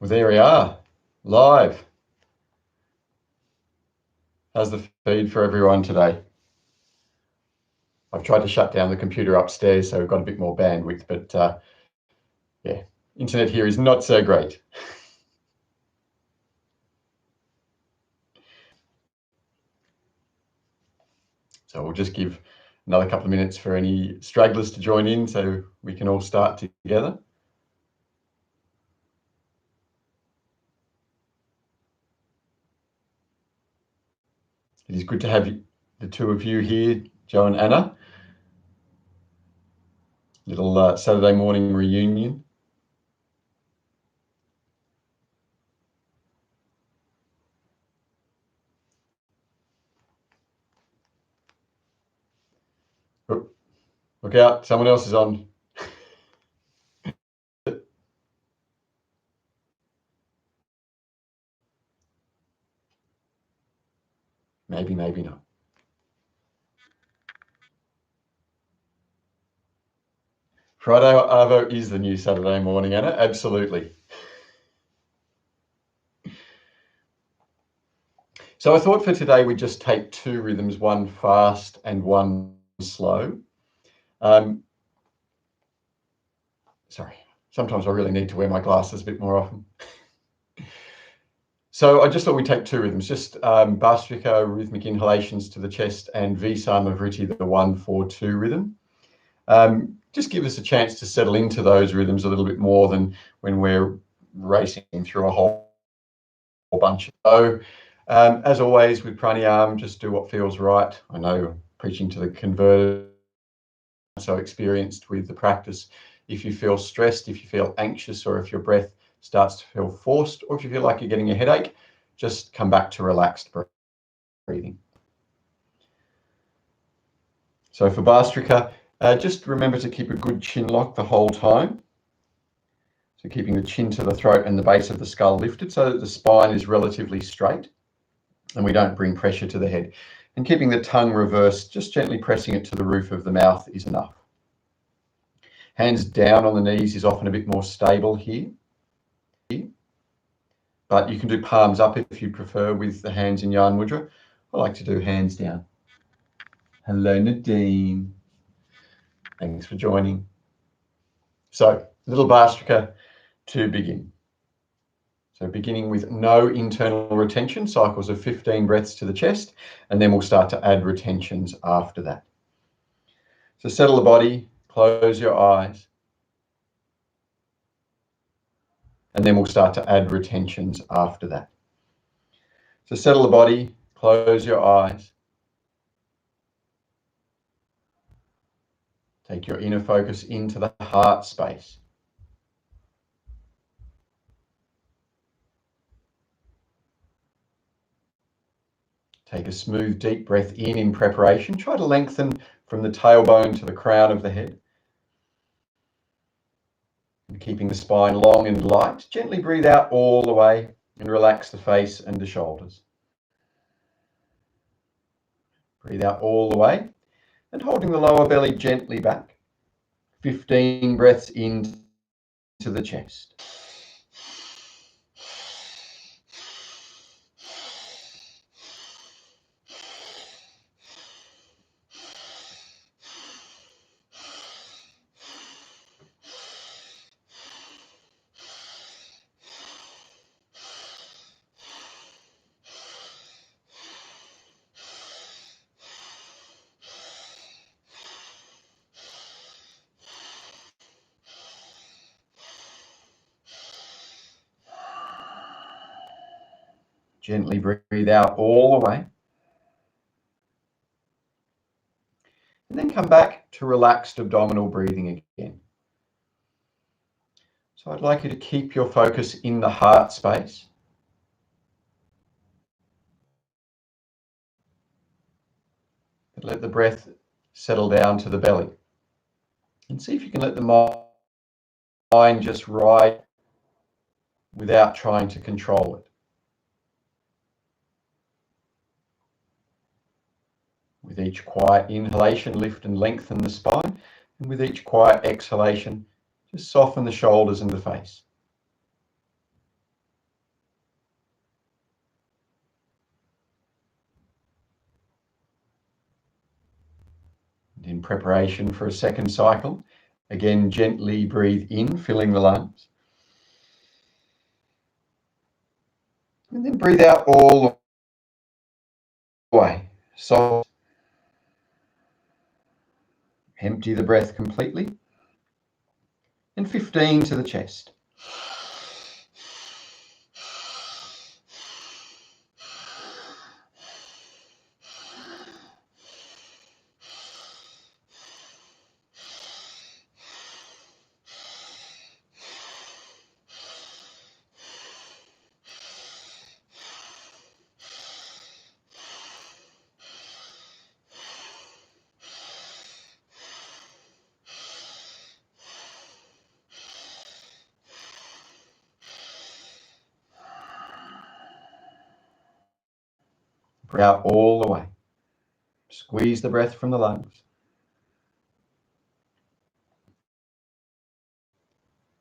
Well, there we are, live. How's the feed for everyone today? I've tried to shut down the computer upstairs, so we've got a bit more bandwidth, but yeah, internet here is not so great. So we'll just give another couple of minutes for any stragglers to join in so we can all start together. It is good to have the two of you here, Joe and Anna. Little Saturday morning reunion. Oh, look out, someone else is on. Maybe, maybe not. Friday Arvo is the new Saturday morning, Anna, absolutely. So I thought for today we'd just take two rhythms, one fast and one slow. Sorry, sometimes I really need to wear my glasses a bit more often. So I just thought we'd take two rhythms, just Bhastrika, rhythmic inhalations to the chest, and Visama Vritti, the 1-4-2 rhythm. Just give us a chance to settle into those rhythms a little bit more than when we're racing through a whole bunch. So as always with pranayama, just do what feels right. I know preaching to the converted, so experienced with the practice. If you feel stressed, if you feel anxious, or if your breath starts to feel forced, or if you feel like you're getting a headache, just come back to relaxed breathing. So for Bhastrika, just remember to keep a good chin lock the whole time. So keeping the chin to the throat and the base of the skull lifted so that the spine is relatively straight and we don't bring pressure to the head. And keeping the tongue reversed, just gently pressing it to the roof of the mouth is enough. Hands down on the knees is often a bit more stable here. But you can do palms up if you prefer with the hands in Yarn Mudra. I like to do hands down. Hello, Nadine. Thanks for joining. So, little Bhastrika to begin. So beginning with no internal retention, cycles of 15 breaths to the chest, and then we'll start to add retentions after that. So settle the body, close your eyes, and then we'll start to add retentions after that. So settle the body, close your eyes. Take your inner focus into the heart space. Take a smooth, deep breath in preparation. Try to lengthen from the tailbone to the crown of the head. And keeping the spine long and light, gently breathe out all the way and relax the face and the shoulders. Breathe out all the way and holding the lower belly gently back. 15 breaths into the chest. Gently breathe out all the way. And then come back to relaxed abdominal breathing again. So I'd like you to keep your focus in the heart space. But let the breath settle down to the belly. And see if you can let the mind just ride without trying to control it. With each quiet inhalation, lift and lengthen the spine. And with each quiet exhalation, just soften the shoulders and the face. In preparation for a second cycle, again, gently breathe in, filling the lungs. And then breathe out all the way. Soft. Empty the breath completely. And 15 to the chest. Breathe out all the way. Squeeze the breath from the lungs.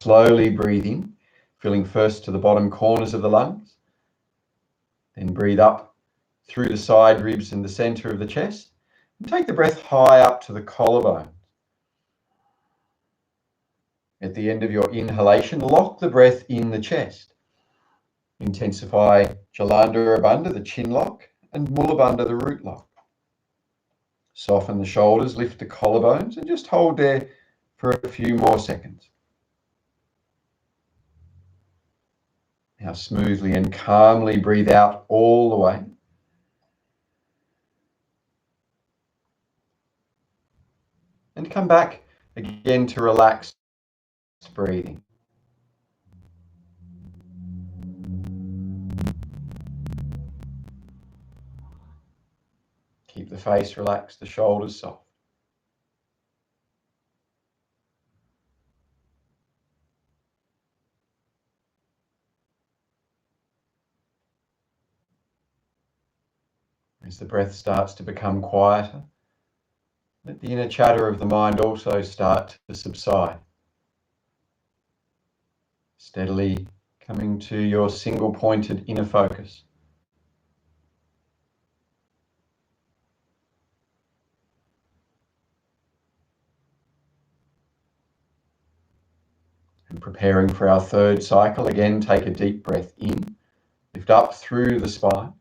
Slowly breathe in, filling first to the bottom corners of the lungs. Then breathe up through the side ribs and the center of the chest. And take the breath high up to the collarbone. At the end of your inhalation, lock the breath in the chest. Intensify Jalandhara Bandha, the chin lock, and Mula Bandha, the root lock. Soften the shoulders, lift the collarbones, and just hold there for a few more seconds. Now smoothly and calmly breathe out all the way. And come back again to relaxed breathing. Keep the face relaxed, the shoulders soft. As the breath starts to become quieter, let the inner chatter of the mind also start to subside. Steadily coming to your single-pointed inner focus. And preparing for our third cycle, again take a deep breath in, lift up through the spine.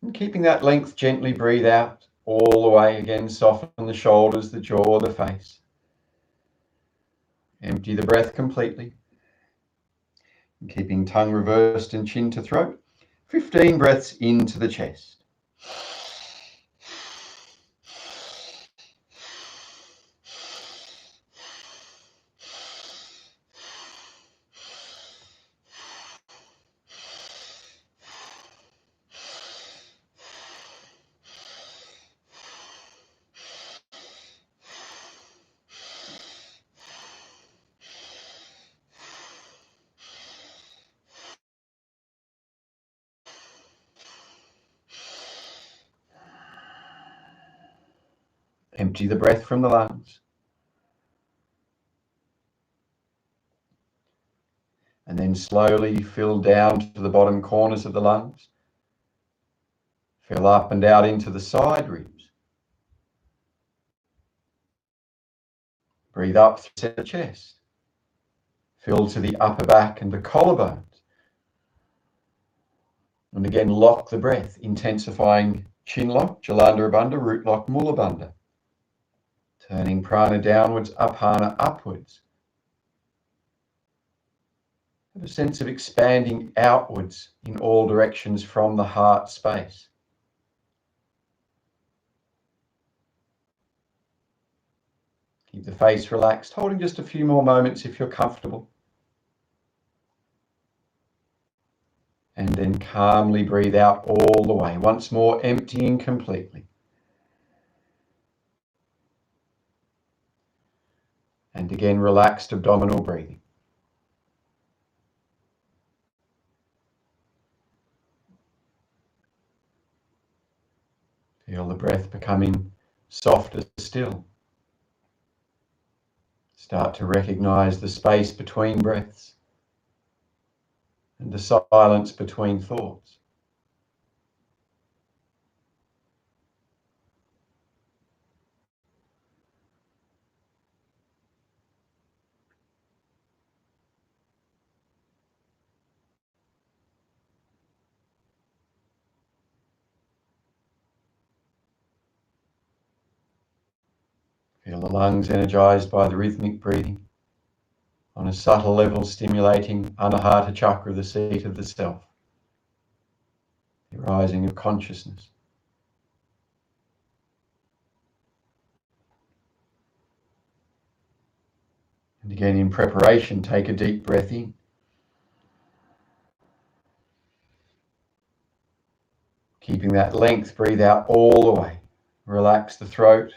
And keeping that length, gently breathe out all the way. Again, soften the shoulders, the jaw, the face. Empty the breath completely. And keeping tongue reversed and chin to throat. 15 breaths into the chest. Empty the breath from the lungs. And then slowly fill down to the bottom corners of the lungs. Fill up and out into the side ribs. Breathe up through the chest. Fill to the upper back and the collarbones. And again, lock the breath, intensifying chin lock, Jalandhara Bandha, root lock, Mula Bandha. Turning prana downwards, apana upwards. Have a sense of expanding outwards in all directions from the heart space. Keep the face relaxed, holding just a few more moments if you're comfortable. And then calmly breathe out all the way, once more emptying completely. And again, relaxed abdominal breathing. Feel the breath becoming softer still. Start to recognize the space between breaths and the silence between thoughts. Feel the lungs energized by the rhythmic breathing, on a subtle level stimulating Anahata chakra, the seat of the self, the rising of consciousness. And again, in preparation, take a deep breath in. Keeping that length, breathe out all the way. Relax the throat,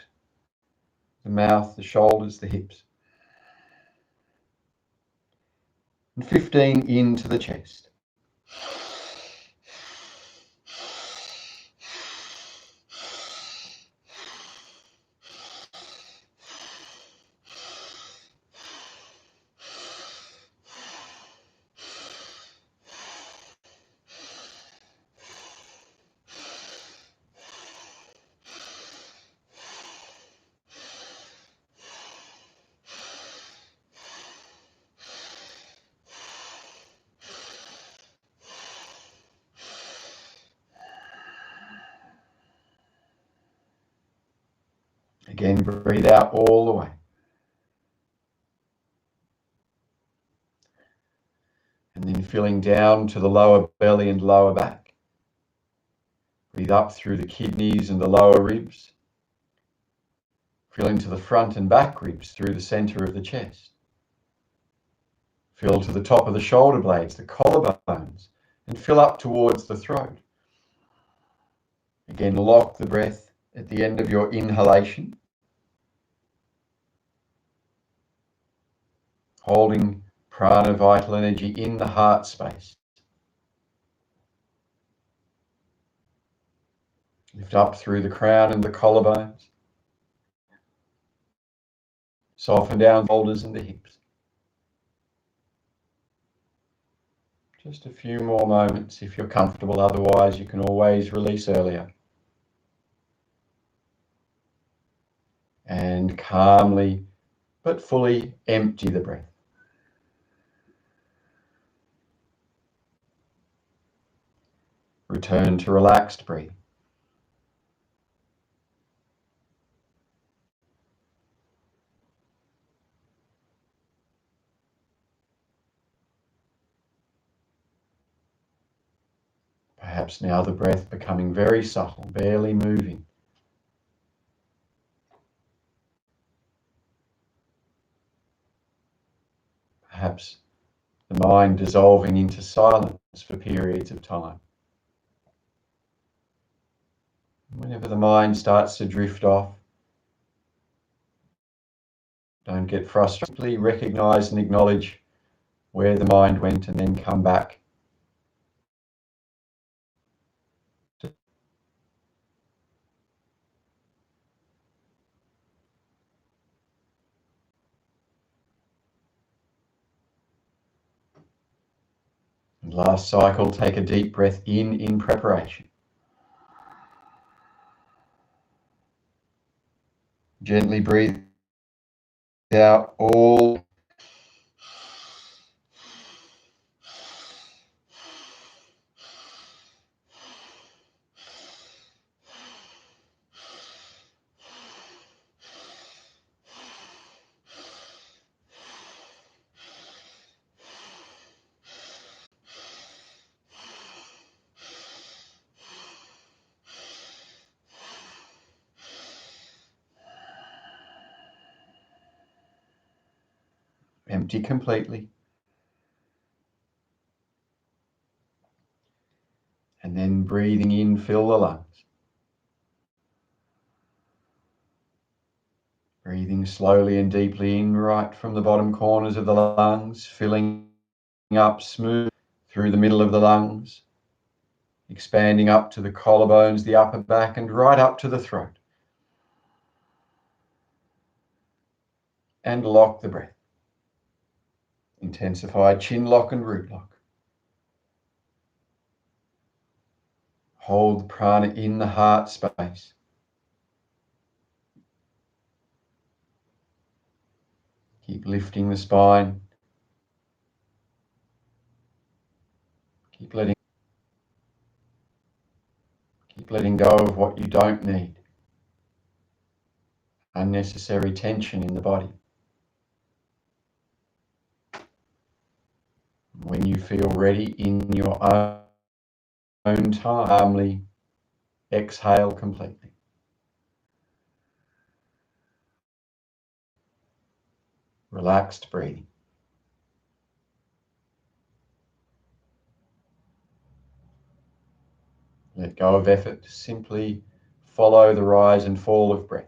the mouth, the shoulders, the hips. And 15 into the chest. Again, breathe out all the way. And then filling down to the lower belly and lower back. Breathe up through the kidneys and the lower ribs. Fill into the front and back ribs through the center of the chest. Fill to the top of the shoulder blades, the collarbones, and fill up towards the throat. Again, lock the breath at the end of your inhalation. Holding prana, vital energy in the heart space. Lift up through the crown and the collarbones. Soften down the shoulders and the hips. Just a few more moments if you're comfortable, otherwise you can always release earlier. And calmly but fully empty the breath. Return to relaxed breathing. Perhaps now the breath becoming very subtle, barely moving. Perhaps the mind dissolving into silence for periods of time. Whenever the mind starts to drift off, don't get frustrated. Simply recognize and acknowledge where the mind went and then come back. And last cycle, take a deep breath in preparation. Gently breathe out all. Empty completely. And then breathing in, fill the lungs. Breathing slowly and deeply in, right from the bottom corners of the lungs, filling up smooth through the middle of the lungs, expanding up to the collarbones, the upper back, and right up to the throat. And lock the breath. Intensify chin lock and root lock. Hold the prana in the heart space. Keep lifting the spine. Keep letting go of what you don't need. unnecessary tension in the body. When you feel ready in your own time, calmly exhale completely. Relaxed breathing. Let go of effort. Simply follow the rise and fall of breath.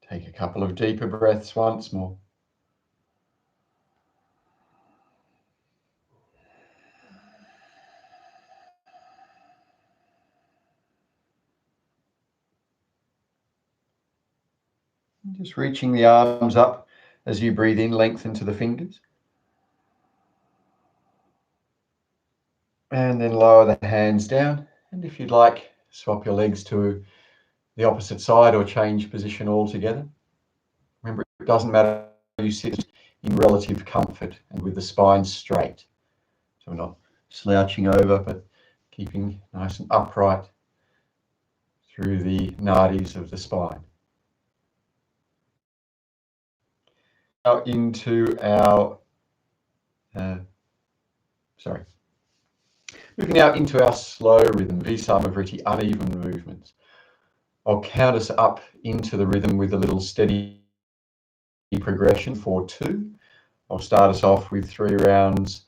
Take a couple of deeper breaths once more. Just reaching the arms up as you breathe in, lengthen to the fingers. And then lower the hands down. And if you'd like, swap your legs to the opposite side or change position altogether. Remember, it doesn't matter you sit in relative comfort and with the spine straight. So we're not slouching over, but keeping nice and upright through the nadis of the spine. Now into our, moving out into our slow rhythm, Visama Vritti, uneven movements. I'll count us up into the rhythm with a little steady progression for 2. I'll start us off with 3 rounds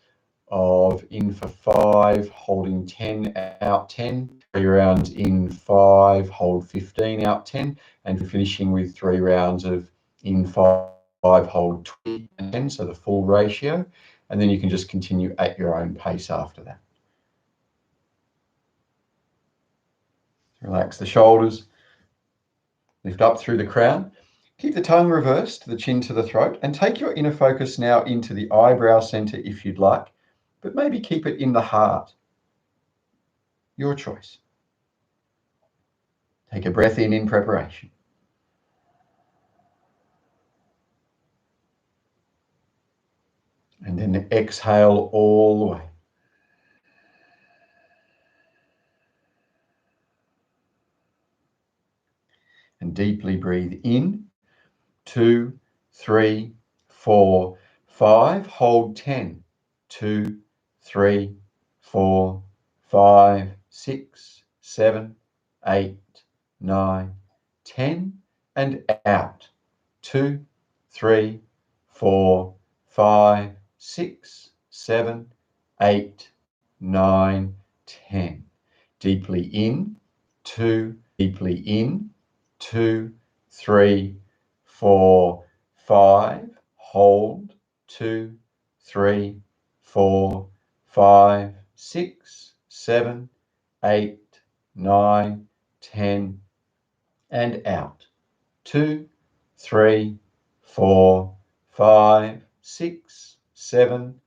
of in for 5, holding 10, out 10, 3 rounds in 5, hold 15, out 10, and finishing with 3 rounds of in 5, hold 20 and 10, so the full ratio, and then you can just continue at your own pace after that. Relax the shoulders, lift up through the crown. Keep the tongue reversed, the chin to the throat, and take your inner focus now into the eyebrow center if you'd like, but maybe keep it in the heart. Your choice. Take a breath in preparation. And then exhale all the way. And deeply breathe in. 2, 3, 4, 5. Hold 10. 2, 3, 4, 5, 6, 7, 8, 9, 10. And out. 2, 3, 4, 5, 6, 7, 8, 9, 10. Deeply in. 2, deeply in. 2, 3, 4, 5. Hold. 2, 3, 4, 5, 6, 7, 8, 9, 10. And out. 2, 3, 4, 5, 6, 7,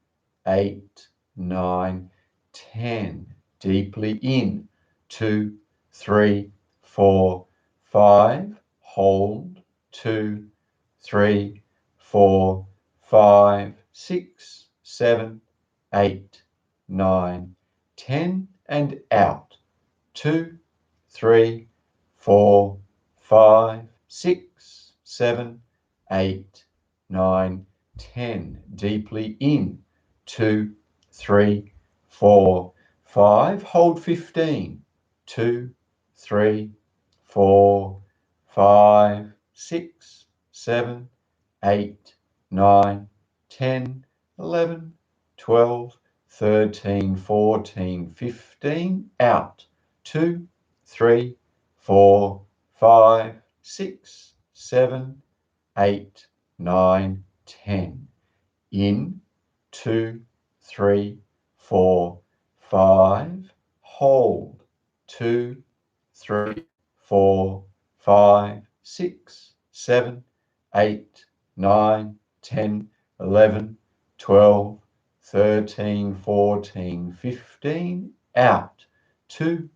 8, 9, 10. Deeply in. 2, 3, 4, 5. Hold. 2, 3, 4, 5, 6, 7, 8, 9, 10. And out. 2, 3, 4, 5, 6, 7, 8, 9, 10. Deeply in. 2, 3, 4, 5. Hold 15. 2, 3, 4, 5, 6, 7, 8, 9, 10, 11, 12, 13, 14, 15. Out. 2, 3, 4, 5, 6, 7, 8, 9, 10. In. 2, 3, 4, 5. Hold. 2, 3, 4, 5, 6, 7, 8, 9, 10, 11, 12, 13, 14, 15, out. 2,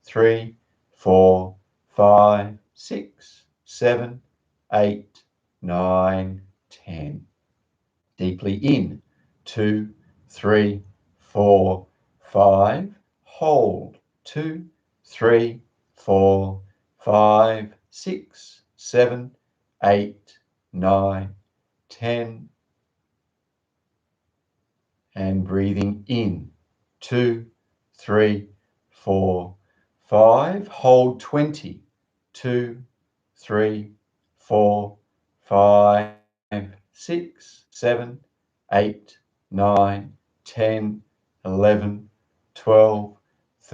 3, 4, 5, 6, 7, 8, 9, 10. Deeply in. 2, 3, 4, 5. Hold. 2, 3, 4, 5, 6, 7, 8, 9, 10. And breathing in. 2, 3, 4, 5. Hold 20. 2, 3, 4, 5, 6, 7, 8, 9, 10, 11, 12,